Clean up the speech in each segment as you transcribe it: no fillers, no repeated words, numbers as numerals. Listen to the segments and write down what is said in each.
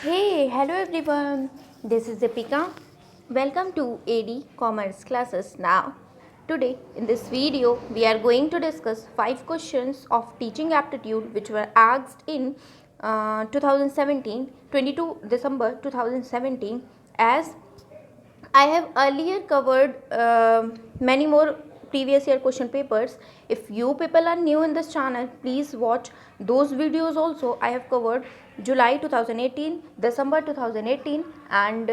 Hey, hello everyone. This is Deepika. Welcome to AD Commerce classes. Now, today in this video, we are going to discuss 5 questions of teaching aptitude which were asked in 2017, 22 December 2017. As I have earlier covered many more previous year question papers. If you people are new in this channel, please watch those videos also. I have covered July 2018, December 2018 and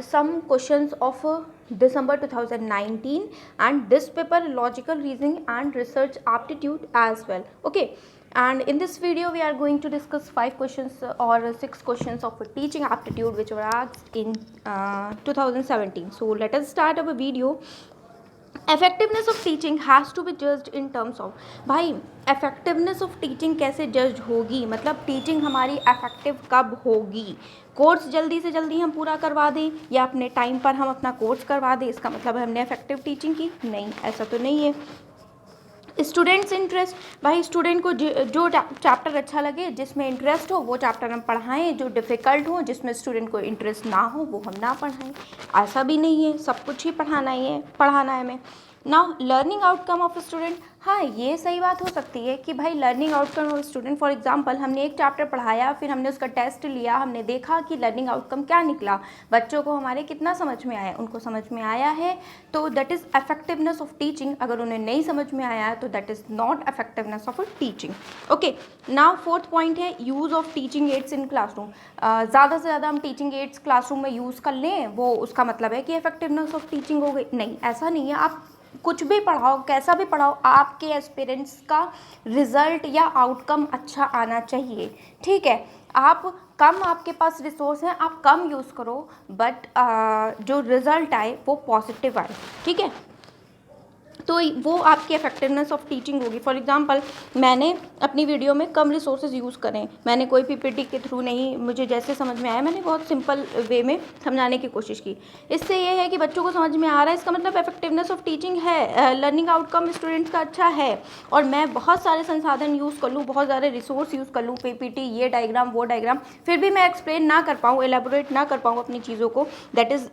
some questions of December 2019 and this paper logical reasoning and research aptitude as well. Okay, and in this video we are going to discuss 5 questions or 6 questions of teaching aptitude which were asked in 2017. So let us start our video. Effectiveness of teaching has to be judged in terms of, भाई effectiveness of teaching कैसे जज होगी, मतलब teaching हमारी effective कब होगी. Course जल्दी से जल्दी हम पूरा करवा दें या अपने टाइम पर हम अपना कोर्स करवा दें, इसका मतलब हमने इफेक्टिव टीचिंग की? नहीं, ऐसा तो नहीं है. स्टूडेंट्स इंटरेस्ट, भाई स्टूडेंट को जो चैप्टर अच्छा लगे, जिसमें इंटरेस्ट हो वो चैप्टर हम पढ़ाएं. जो डिफ़िकल्ट हो, जिसमें स्टूडेंट को इंटरेस्ट ना हो, वो हम ना पढ़ाएं. ऐसा भी नहीं है सब कुछ ही पढ़ाना है हमें. Now learning outcome of student, हाँ ये सही बात हो सकती है कि भाई learning outcome of student, for example हमने एक चैप्टर पढ़ाया, फिर हमने उसका टेस्ट लिया, हमने देखा कि लर्निंग आउटकम क्या निकला, बच्चों को हमारे कितना समझ में आया, उनको समझ में आया है तो that is effectiveness of teaching. अगर उन्हें नहीं समझ में आया है तो that is not effectiveness of teaching. Okay, now fourth point है use of teaching aids in classroom. ज़्यादा से ज़्यादा हम टीचिंग एड्स क्लासरूम में यूज़ कर लें, वो उसका मतलब है कि इफेक्टिवनेस ऑफ टीचिंग हो गई? नहीं, ऐसा नहीं है. आप कुछ भी पढ़ाओ, कैसा भी पढ़ाओ, आपके एस्पिरेंट्स का रिज़ल्ट या आउटकम अच्छा आना चाहिए. ठीक है, आप कम, आपके पास रिसोर्स हैं, आप कम यूज़ करो, बट जो रिज़ल्ट आए वो पॉजिटिव आए. ठीक है, तो वो आपकी इफेक्टिवनेस ऑफ टीचिंग होगी. फॉर एग्जांपल मैंने अपनी वीडियो में कम रिसोर्सेज यूज़ करें, मैंने कोई पीपीटी के थ्रू नहीं, मुझे जैसे समझ में आया मैंने बहुत सिंपल वे में समझाने की कोशिश की. इससे ये है कि बच्चों को समझ में आ रहा है, इसका मतलब इफेक्टिवनेस ऑफ टीचिंग है, लर्निंग आउटकम स्टूडेंट्स का अच्छा है. और मैं बहुत सारे संसाधन यूज़ कर लूँ, बहुत सारे रिसोर्स यूज़ कर लूँ, पीपीटी, ये डायग्राम, वो डायग्राम, फिर भी मैं एक्सप्लेन ना कर पाऊँ, एलेबोरेट ना कर पाऊँ अपनी चीज़ों को, that is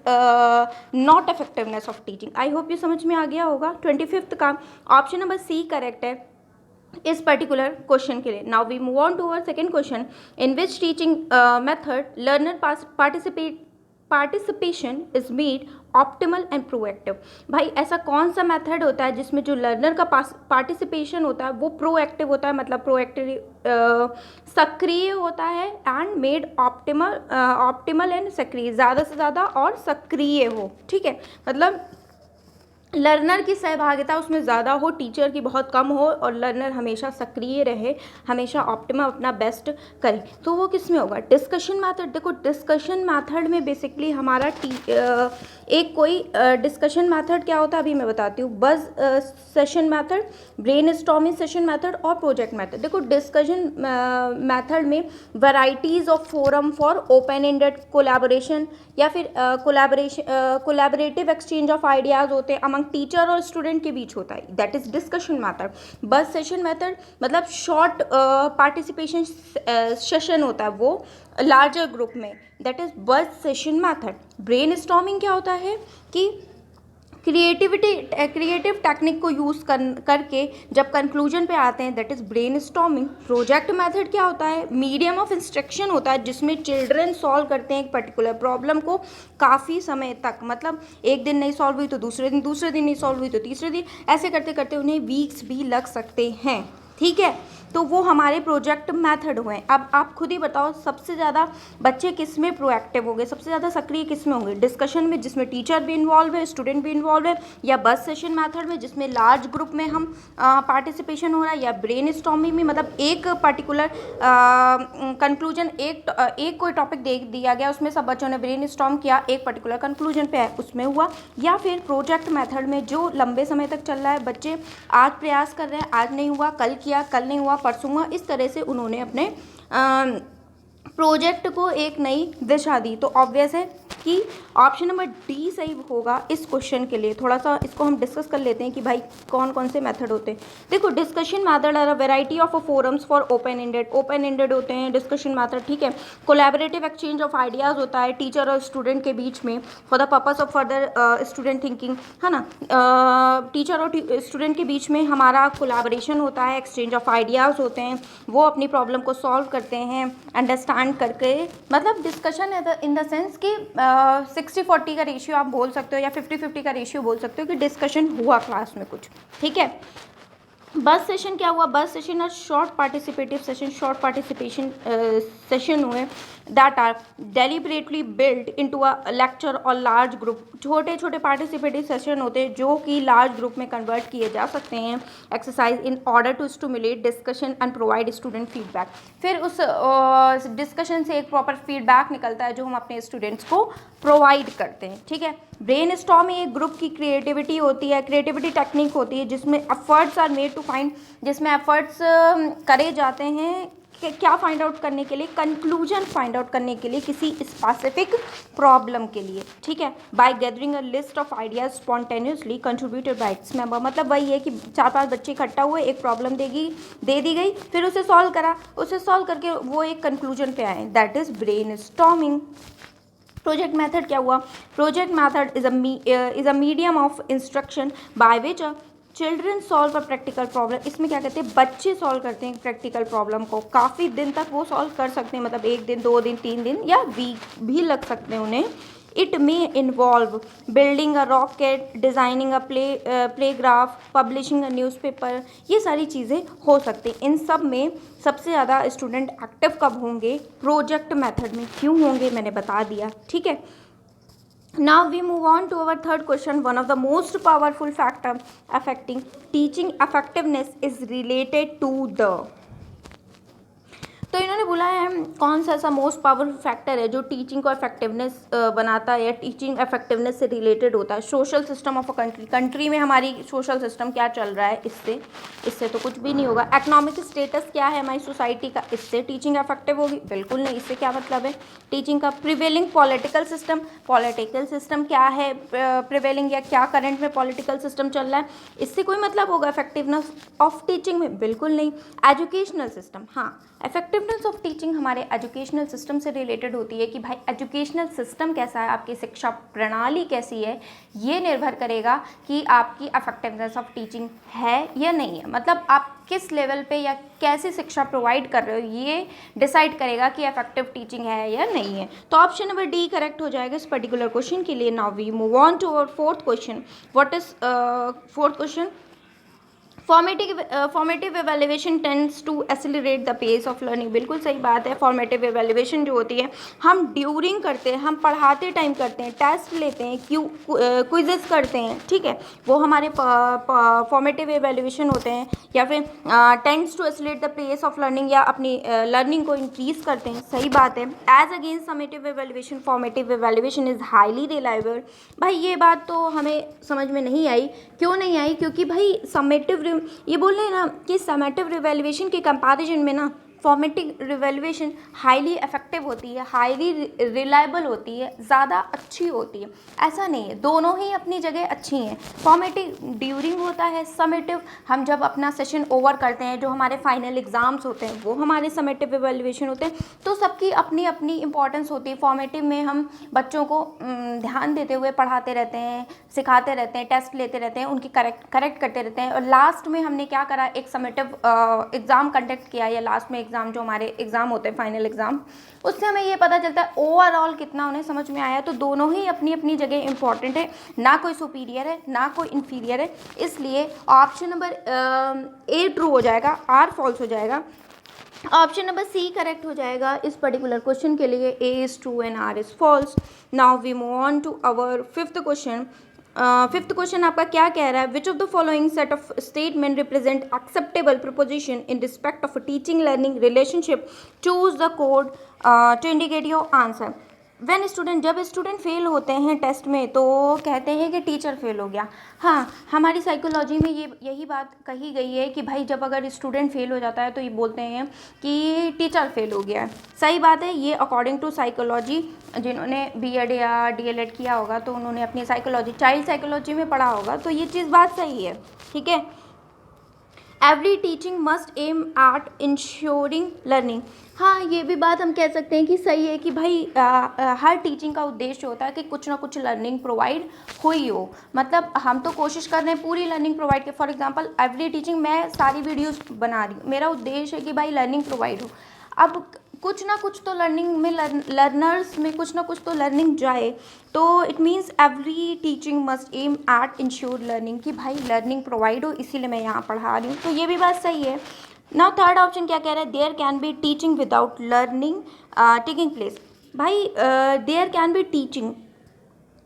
not effectiveness of teaching. I hope ये समझ में आ गया होगा. 25th का ऑप्शन नंबर सी करेक्ट है इस पर्टिकुलर क्वेश्चन के लिए. Now we move on to our second question. In which teaching method learner participation is made optimal and proactive. भाई ऐसा कौन सा मेथड होता है जिसमें जो लर्नर का पार्टिसिपेशन होता है वो प्रोएक्टिव होता है, मतलब प्रोएक्टिव सक्रिय होता है, एंड मेड ऑप्टिमल एंड सक्रिय, ज़्यादा से ज़्यादा और सक्रिय हो. ठीक है, मतलब लर्नर की सहभागिता उसमें ज़्यादा हो, टीचर की बहुत कम हो, और लर्नर हमेशा सक्रिय रहे, हमेशा ऑप्टिमम अपना बेस्ट करे. तो वो किस में होगा? Discussion method. देखो डिस्कशन मेथड में बेसिकली हमारा एक कोई डिस्कशन मेथड क्या होता है अभी मैं बताती हूँ. Buzz session method, brain storming session method और प्रोजेक्ट मेथड. देखो डिस्कशन मेथड में varieties of forum for open ended collaboration या फिर कोलैबोरेटिव एक्सचेंज ऑफ आइडियाज़ होते हैं अमंग टीचर और स्टूडेंट के बीच होता है, दैट इज डिस्कशन मेथड. बस सेशन मेथड मतलब शॉर्ट पार्टिसिपेशन सेशन होता है वो लार्जर ग्रुप में, दैट इज बस सेशन मेथड. ब्रेन स्टॉर्मिंग क्या होता है कि क्रिएटिव टेक्निक को यूज़ करके जब कंक्लूजन पे आते हैं, that is brain storming. Project method क्या होता है? मीडियम ऑफ इंस्ट्रक्शन होता है जिसमें चिल्ड्रन सॉल्व करते हैं एक पर्टिकुलर प्रॉब्लम को काफ़ी समय तक, मतलब एक दिन नहीं सॉल्व हुई तो दूसरे दिन नहीं सॉल्व हुई तो तीसरे दिन, ऐसे करते करते उन्हें वीक्स भी लग सकते हैं. ठीक है, तो वो हमारे प्रोजेक्ट मेथड हुए. अब आप खुद ही बताओ सबसे ज़्यादा बच्चे किस में प्रोएक्टिव होंगे, सबसे ज़्यादा सक्रिय किस में होंगे? डिस्कशन में जिसमें टीचर भी इन्वॉल्व है, स्टूडेंट भी इन्वॉल्व है, या बस सेशन मेथड में जिसमें लार्ज ग्रुप में हम पार्टिसिपेशन हो रहा है, या ब्रेन स्टॉर्मिंग में मतलब एक पर्टिकुलर कंक्लूजन, एक कोई टॉपिक दे दिया गया, उसमें सब बच्चों ने ब्रेन स्टॉर्म किया, एक पर्टिकुलर कंक्लूजन पे है उसमें हुआ, या फिर प्रोजेक्ट मेथड में जो लंबे समय तक चल रहा है, बच्चे आज प्रयास कर रहे हैं, आज नहीं हुआ, कल किया, कल नहीं हुआ, परसों हुआ, इस तरह से उन्होंने अपने प्रोजेक्ट को एक नई दिशा दी. तो ऑब्वियस है कि ऑप्शन नंबर डी सही होगा इस क्वेश्चन के लिए। थोड़ा सा इसको हम डिस्कस कर लेते हैं कि भाई कौन कौन से मेथड होते हैं। देखो, discussion method are a variety of forums for open ended होते हैं डिस्कशन मेथड, ठीक है। कोलैबोरेटिव एक्सचेंज ऑफ आइडियाज़ होता है टीचर और स्टूडेंट के बीच में for the purpose of further student thinking, है ना। टीचर और स्टूडेंट के बीच में हमारा कोलैबोरेशन होता है, एक्सचेंज ऑफ आइडियाज़ होते हैं, वो अपनी प्रॉब्लम को सॉल्व करते हैं अंडरस्टैंड करके। मतलब डिस्कशन इन द सेंस कि 60-40 का रेशियो आप बोल सकते हो या 50-50 का रेशियो बोल सकते हो कि डिस्कशन हुआ क्लास में कुछ, ठीक है। बस सेशन क्या हुआ? Buzz session or short participative session, short participation session हुए that are deliberately build into a lecture or large group. छोटे छोटे पार्टिसिपेटिव सेशन होते हैं जो कि लार्ज ग्रुप में कन्वर्ट किए जा सकते हैं exercise in order to stimulate discussion and provide student feedback. फिर उस डिस्कशन से एक प्रॉपर फीडबैक निकलता है जो हम अपने स्टूडेंट्स को प्रोवाइड करते हैं, ठीक है। ब्रेन स्टॉर्मिंग एक ग्रुप की क्रिएटिविटी होती है, क्रिएटिविटी टेक्निक होती है जिसमें efforts are made to find, जिसमें एफर्ट्स करे जाते हैं कि क्या फाइंड आउट करने के लिए, कंक्लूजन फाइंड आउट करने के लिए किसी स्पेसिफिक प्रॉब्लम के लिए, ठीक है। By gathering a list of ideas spontaneously contributed by its member. मतलब वही है कि 4-5 बच्चे इकट्ठा हुए, एक प्रॉब्लम दे दी गई, फिर उसे सॉल्व करा, उसे सॉल्व करके वो एक कंक्लूजन पे आए, that is brain storming. Project method क्या हुआ? Project method is a medium of instruction by which children solve a practical problem. इसमें क्या कहते हैं, बच्चे सॉल्व करते हैं प्रैक्टिकल प्रॉब्लम को, काफ़ी दिन तक वो सॉल्व कर सकते हैं, मतलब 1 दिन 2 दिन 3 दिन या वीक भी लग सकते हैं उन्हें। It may involve building a rocket, designing a playground, publishing a newspaper, ये सारी चीज़ें हो सकती हैं। इन सब में सबसे ज़्यादा स्टूडेंट एक्टिव कब होंगे? प्रोजेक्ट मेथड में। क्यों होंगे मैंने बता दिया, ठीक है। Now we move on to our third question. One of the most powerful factor affecting teaching effectiveness is related to the। तो इन्होंने बोला है कौन सा ऐसा मोस्ट पावरफुल फैक्टर है जो टीचिंग को इफेक्टिवनेस बनाता है या टीचिंग इफेक्टिवनेस से रिलेटेड होता है। Social system of a country, country में हमारी सोशल सिस्टम क्या चल रहा है, इससे तो कुछ भी नहीं होगा। इकोनॉमिक स्टेटस क्या है हमारी सोसाइटी का, इससे टीचिंग इफेक्टिव होगी? बिल्कुल नहीं। इससे क्या मतलब है टीचिंग का? प्रिवेलिंग पॉलिटिकल सिस्टम क्या है प्रिवेलिंग, या क्या करंट में पॉलिटिकल सिस्टम चल रहा है, इससे कोई मतलब होगा इफेक्टिवनेस ऑफ टीचिंग में? बिल्कुल नहीं। एजुकेशनल सिस्टम, हाँ, इफेक्टिवनेस ऑफ टीचिंग हमारे एजुकेशनल सिस्टम से रिलेटेड होती है कि भाई एजुकेशनल सिस्टम कैसा है, आपकी शिक्षा प्रणाली कैसी है, ये निर्भर करेगा कि आपकी इफेक्टिवनेस ऑफ टीचिंग है या नहीं है। मतलब आप किस लेवल पे या कैसी शिक्षा प्रोवाइड कर रहे हो, ये डिसाइड करेगा कि इफेक्टिव टीचिंग है या नहीं है। तो ऑप्शन नंबर डी करेक्ट हो जाएगा इस पर्टिकुलर क्वेश्चन के लिए। Now we move on to our fourth question. What is fourth question? Formative evaluation tends to accelerate the pace of learning. बिल्कुल सही बात है। फॉर्मेटिव एवेल्युएशन जो होती है हम ड्यूरिंग करते हैं, हम पढ़ाते टाइम करते हैं, टेस्ट लेते हैं, क्विजेस करते हैं, ठीक है, वो हमारे फॉर्मेटिव एवेल्युएशन होते हैं। या फिर tends to accelerate the pace of learning, या अपनी लर्निंग को इंक्रीज करते हैं, सही बात है। As against summative evaluation, formative evaluation is highly reliable. भाई ये बात तो हमें समझ में नहीं आई। क्यों नहीं आई? क्योंकि भाई समेटिव, ये बोल रहे हैं ना कि समेटिव रिवैल्यूएशन के कंपैरिजन में ना फॉर्मेटिव रिवैल्यूएशन हाईली इफेक्टिव होती है, हाईली रिलायबल होती है, ज़्यादा अच्छी होती है। ऐसा नहीं है, दोनों ही अपनी जगह अच्छी हैं। फॉर्मेटिव ड्यूरिंग होता है, समेटिव हम जब अपना सेशन ओवर करते हैं, जो हमारे फाइनल एग्जाम्स होते हैं वो हमारे समेटिव इवैल्यूएशन होते हैं। तो सबकी अपनी अपनी इंपॉर्टेंस होती है। फॉर्मेटिव में हम बच्चों को ध्यान देते हुए पढ़ाते रहते हैं, सिखाते रहते हैं, टेस्ट लेते रहते हैं, उनकी करेक्ट करते रहते हैं, और लास्ट में हमने क्या करा, एक समेटिव एग्ज़ाम कंडक्ट किया, या लास्ट में एग्ज़ाम जो हमारे एग्ज़ाम होते हैं फाइनल एग्ज़ाम, उससे हमें ये पता चलता है ओवरऑल कितना उन्हें समझ में आया। तो दोनों ही अपनी अपनी जगह इंपॉर्टेंट है, ना कोई सुपीरियर है ना कोई इन्फीरियर है। इसलिए ऑप्शन नंबर ए ट्रू हो जाएगा, आर फॉल्स हो जाएगा। ऑप्शन नंबर सी करेक्ट हो जाएगा इस पर्टिकुलर क्वेश्चन के लिए। A is true and R is false. Now we move on to our fifth question. Fifth question आपका क्या कह रहा है? Which of the following set of statement represent acceptable proposition in respect of teaching learning relationship? Choose the code to indicate your answer. When student, जब student fail होते हैं test में तो कहते हैं कि टीचर फेल हो गया। हाँ, हमारी साइकोलॉजी में यही बात कही गई है कि भाई जब अगर स्टूडेंट फेल हो जाता है तो ये बोलते हैं कि टीचर फेल हो गया है। सही बात है, ये अकॉर्डिंग टू साइकोलॉजी, जिन्होंने बीएड या डीएलएड किया होगा तो उन्होंने अपनी साइकोलॉजी, चाइल्ड साइकोलॉजी में पढ़ा होगा, तो ये चीज़ बात सही है। ठीक है, every teaching must aim at ensuring learning. हाँ, ये भी बात हम कह सकते हैं कि सही है कि भाई हर टीचिंग का उद्देश्य होता है कि कुछ ना कुछ लर्निंग प्रोवाइड हुई हो। मतलब हम तो कोशिश कर रहे हैं पूरी लर्निंग प्रोवाइड के। फॉर एग्जांपल एवरी टीचिंग, मैं सारी वीडियोस बना रही हूँ, मेरा उद्देश्य है कि भाई लर्निंग प्रोवाइड हो। अब कुछ ना कुछ तो लर्निंग में, लर्नर्स में कुछ ना कुछ तो लर्निंग जाए, तो it means every teaching must aim at ensure learning, कि भाई लर्निंग प्रोवाइड हो, इसीलिए मैं यहाँ पढ़ा रही हूँ। तो ये भी बात सही है। नाउ थर्ड ऑप्शन क्या कह रहा है, there can be teaching without learning taking place. भाई देयर कैन बी टीचिंग,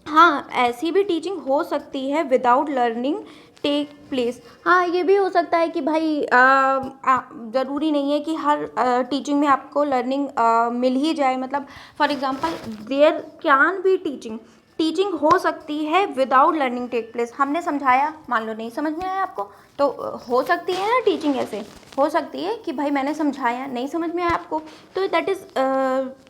हाँ ऐसी भी टीचिंग हो सकती है विदाउट लर्निंग टेक प्लेस। हाँ, ये भी हो सकता है कि भाई ज़रूरी नहीं है कि हर टीचिंग में आपको लर्निंग मिल ही जाए। मतलब for example there can be teaching, teaching हो सकती है विदाउट लर्निंग टेक प्लेस। हमने समझाया, मान लो नहीं समझ में आया आपको, तो हो सकती है ना टीचिंग, ऐसे हो सकती है कि भाई मैंने समझाया, नहीं समझ में आया आपको, तो that is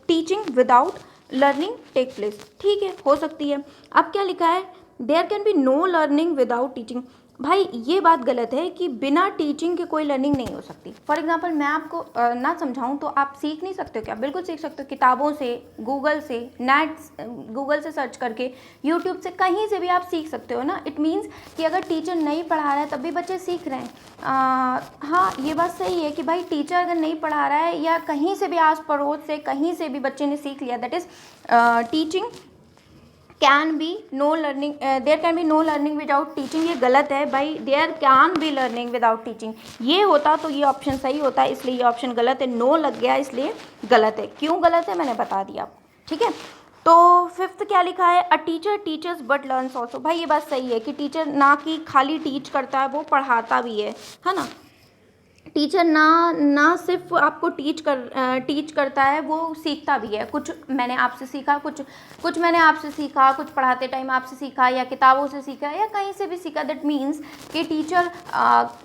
teaching without learning take place. ठीक है, हो सकती है। अब क्या लिखा है, there can be no learning without teaching. भाई ये बात गलत है कि बिना टीचिंग के कोई लर्निंग नहीं हो सकती। फॉर एग्जांपल मैं आपको ना समझाऊं तो आप सीख नहीं सकते हो क्या? बिल्कुल सीख सकते हो, किताबों से, गूगल से, गूगल से सर्च करके, यूट्यूब से, कहीं से भी आप सीख सकते हो ना। इट मीन्स कि अगर टीचर नहीं पढ़ा रहा है तब भी बच्चे सीख रहे हैं। हाँ, ये बात सही है कि भाई टीचर अगर नहीं पढ़ा रहा है या कहीं से भी आस पड़ोस से कहीं से भी बच्चे ने सीख लिया, that is teaching can be no learning, there can be no learning without teaching. ये गलत है भाई, there can be learning without teaching, ये होता तो ये ऑप्शन सही होता, इसलिए ये ऑप्शन गलत है। नो लग गया इसलिए गलत है। क्यों गलत है मैंने बता दिया आपको। ठीक है, तो फिफ्थ क्या लिखा है, a teacher teachers but learns also. भाई ये बात सही है कि टीचर ना कि खाली टीच करता है, वो पढ़ाता भी है ना। टीचर ना सिर्फ आपको टीच करता है, वो सीखता भी है। कुछ मैंने आपसे सीखा, कुछ मैंने आपसे सीखा, कुछ पढ़ाते टाइम आपसे सीखा या किताबों से सीखा या कहीं से भी सीखा। दैट मीन्स कि टीचर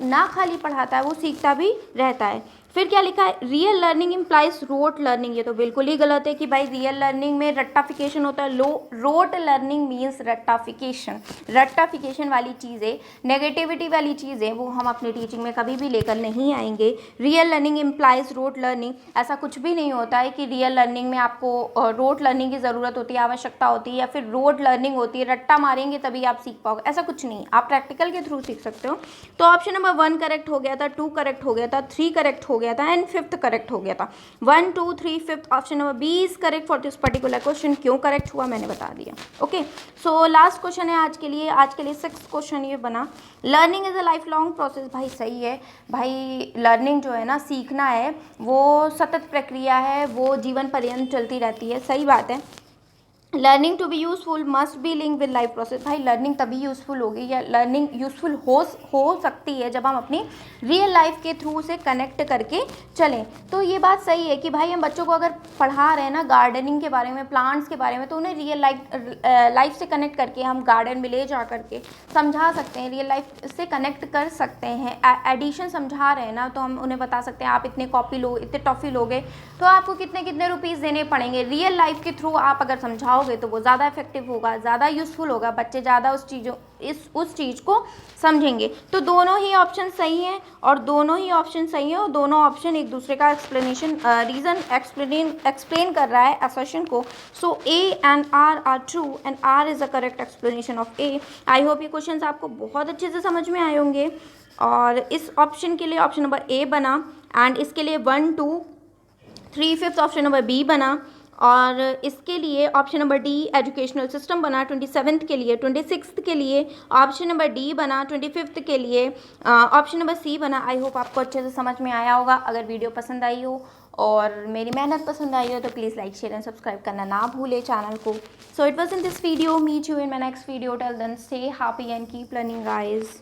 ना खाली पढ़ाता है, वो सीखता भी रहता है। फिर क्या लिखा है, real learning implies rote learning. ये तो बिल्कुल ही गलत है कि भाई रियल लर्निंग में रट्टाफिकेशन होता है। रोट लर्निंग मीन्स रट्टाफिकेशन वाली चीज़ें, नेगेटिविटी वाली चीज़ें, वो हम अपनी टीचिंग में कभी भी लेकर नहीं आएंगे। Real learning implies rote learning, ऐसा कुछ भी नहीं होता है कि रियल लर्निंग में आपको रोट लर्निंग की ज़रूरत होती है, आवश्यकता होती है, या फिर रोट लर्निंग होती है, रट्टा मारेंगे तभी आप सीख पाओगे, ऐसा कुछ नहीं। आप प्रैक्टिकल के थ्रू सीख सकते हो। तो ऑप्शन नंबर 1 करेक्ट हो गया था, 2 करेक्ट हो गया था, 3 करेक्ट हो गया था एंड 5th करेक्ट हो गया था। 1 2 3 5th option number B is correct for this particular question. क्यों करेक्ट हुआ मैंने बता दिया। ओके, सो लास्ट क्वेश्चन है आज के लिए 6th क्वेश्चन ये बना, learning is a life long process. भाई सही है, भाई लर्निंग जो है ना, सीखना है, वो सतत प्रक्रिया है, वो जीवन पर्यंत चलती रहती है। सही बात है। Learning to be useful must be link with life process. भाई लर्निंग तभी यूज़फुल होगी या लर्निंग यूज़फुल हो सकती है जब हम अपनी रियल लाइफ के थ्रू से कनेक्ट करके चलें। तो ये बात सही है कि भाई हम बच्चों को अगर पढ़ा रहे हैं ना गार्डनिंग के बारे में, प्लांट्स के बारे में, तो उन्हें रियल लाइफ से कनेक्ट करके हम गार्डन में ले जा करके समझा सकते हैं, रियल लाइफ से कनेक्ट कर सकते हैं। एडिशन समझा रहे हैं ना, तो हम उन्हें बता सकते हैं आप इतने कॉपी लो, इतने टॉफ़ी लोगे तो आपको कितने कितने रुपीज़ देने पड़ेंगे। रियल लाइफ के थ्रू आप अगर समझाओगे तो वो ज़्यादा इफेक्टिव होगा, ज़्यादा यूज़फुल होगा, बच्चे ज़्यादा उस चीज़ को समझेंगे। तो दोनों ही ऑप्शन सही हैं और दोनों ही ऑप्शन सही हैं और दोनों ऑप्शन एक दूसरे का रीज़न एक्सप्लेन कर रहा है असर्शन को। So A and R are true and R is the correct explanation of A. I hope ये क्वेश्चन आपको बहुत अच्छे से समझ में आए होंगे। और इस ऑप्शन के लिए ऑप्शन नंबर ए बना एंड इसके लिए 1 2 3 5th ऑप्शन नंबर बी बना और इसके लिए option number D educational system बना 27th के लिए। 26th के लिए ऑप्शन नंबर डी बना। 25th के लिए ऑप्शन नंबर सी बना। आई होप आपको अच्छे से समझ में आया होगा। अगर वीडियो पसंद आई हो और मेरी मेहनत पसंद आई हो तो please like share and subscribe करना ना भूले चैनल को। So it was in this video, meet you in my next video. Till then stay happy and keep learning guys.